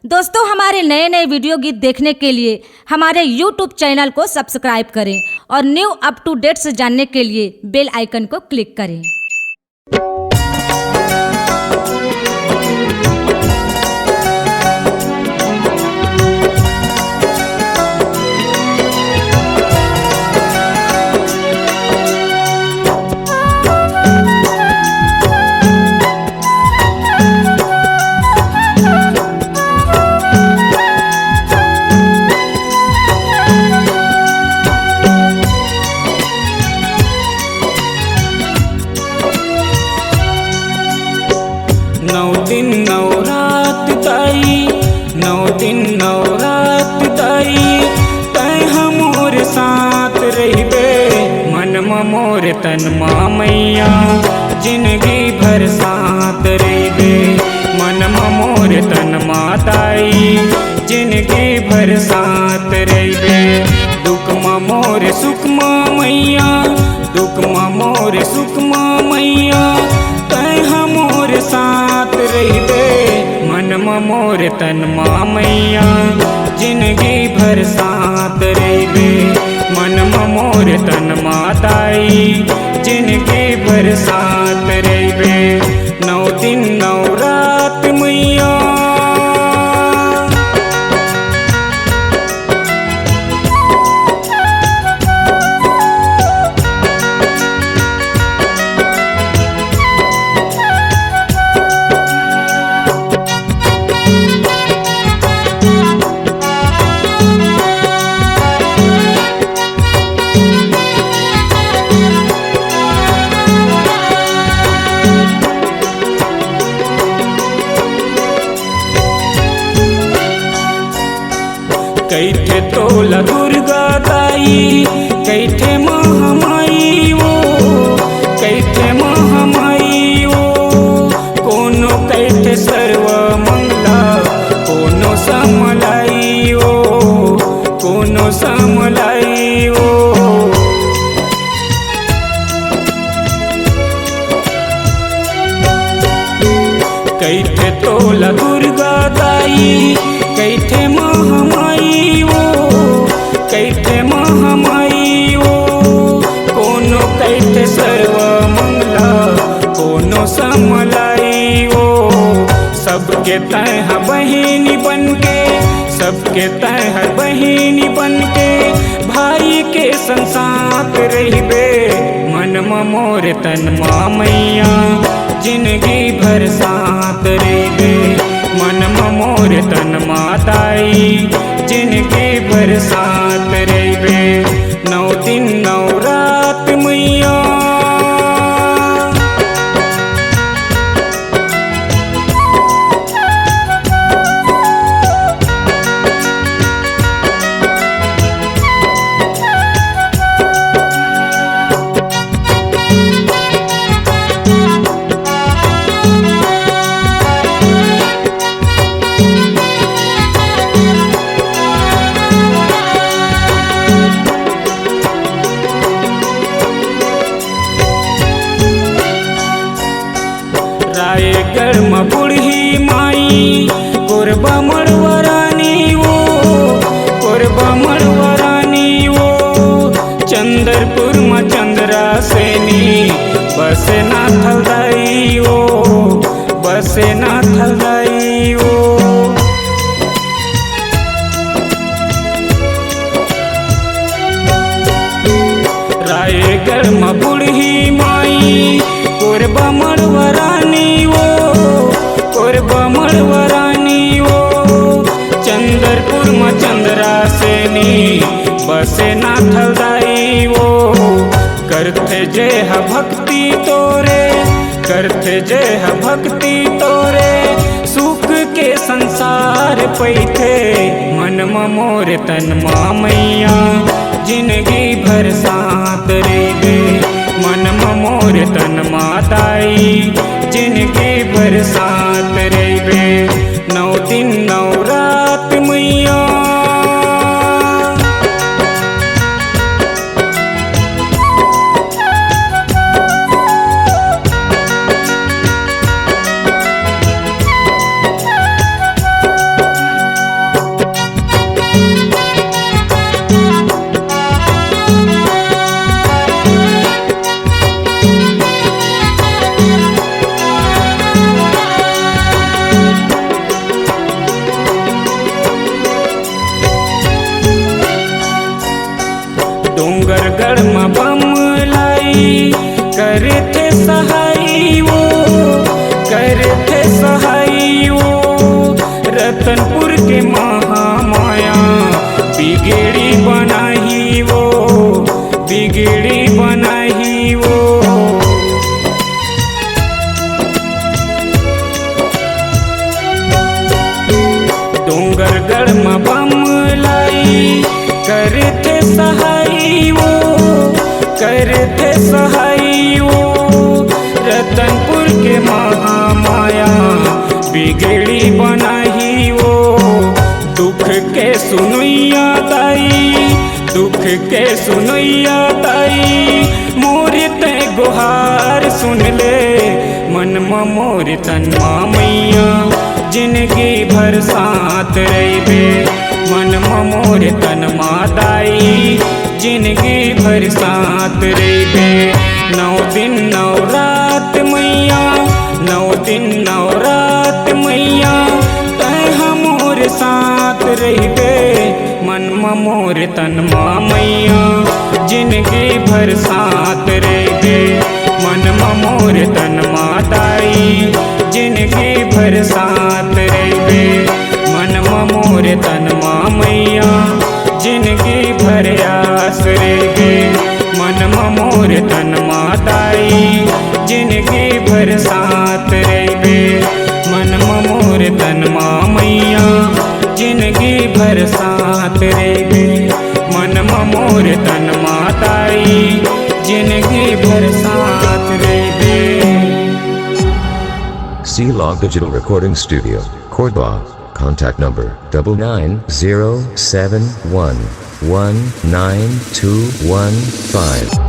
दोस्तों, हमारे नए नए वीडियो गीत देखने के लिए हमारे YouTube चैनल को सब्सक्राइब करें और न्यू अप टू डेट्स जानने के लिए बेल आइकन को क्लिक करें। नौ रात ताई तय हमोर साथ रहिबे मन मोर तन मैया जिंदगी भर साथ रहिबे मन मोर तन ताई जिंदगी भर साथ रहिबे दुख मोर सुख मैया दुख मोर सुख मैया तय हमोर साथ रहिबे मन मोर तन मैया जिंदगी भर साथ रहिबे मन मोर तन ताई जिंदगी भर साथ रहिबे 9 दिन 9 रात मैया। कैठे तोला दुर्गा ताई कैठे महामाई वो कैठे महामाई वो कोनो कैठे सर्व मंगला कोनो समलाई वो कोनो समलाई वो कैठे तोला दुर्गा ताई कैठे महामाई वो कैठे महामाई वो कोनो कैठे सर्व मंगला कोनो समलाई वो सबके तह बहिनी बनके सबके तह बहिनी बनके भाई के संसाथ रहिबे मन मोर तन मैया जिंदगी भर साथ रहिबे मन मोर तन ताई जिंदगी भर साथ रहिबे 9 दिन 9 रात मैया। रायगढ़ में बूढ़ी माई कोरबा मड़वरानी वो कोरबा मड़वरानी वो चंद्रपुर में चंद्रा सेनी बसे ना थलदाई वो बसे ना थलदाई वो रायगढ़ में बूढ़ी माई कोरबा मड़वरानी वो कोरबा मड़वरानी वो चंद्रपुर में चंद्रा सेनी बसे ना थलदाई वो करते जय भक्ति तोरे करते जय भक्ति तोरे सुख के संसार पैठे मन मोर तन मैया जिंदगी भर साथ रहिबे मन मोर तन ताई जिंदगी भर साथ रहिबे 9 दिन 9 रात मैया। गढ़ में बम लाई करे थे सहाई वो, करे थे सहाई वो। रतनपुर के महामाया बिगड़ी बनाही वो, बिगड़ी बनाही वो। डोंगरगढ़ में बम लाई करे थे सहाई वो, करे थे सहाई वो। रतनपुर के महामाया बिगड़ी बनाही वो। दुख के सुनैया दाई, दुख के सुनैया दाई, मोर ते गुहार सुन ले। मन में मोर तन मैया जिंदगी भर साथ रहिबे। मन में मोर तन दाई जिंदगी भर साथ रहिबे। 9 दिन 9 रात मैया, 9 दिन 9 रात मैया, तै हमोर साथ रहिबे। मन में मोर तन मैया जिंदगी भर साथ रहिबे। मन में मोर तन दाई जिंदगी भर साथ रहिबे। मन में मोर तन मैया जिंदगी भर आस रहिबे। मन में मोर तन दाई जिंदगी भर साथ रहिबे। मन में मोर तन मैया जिंदगी भर साथ रहिबे। मन में मोर तन दाई जिंदगी भर साथ रहिबे। C-Log Digital Recording Studio, Cordoba. Contact number 9907119215.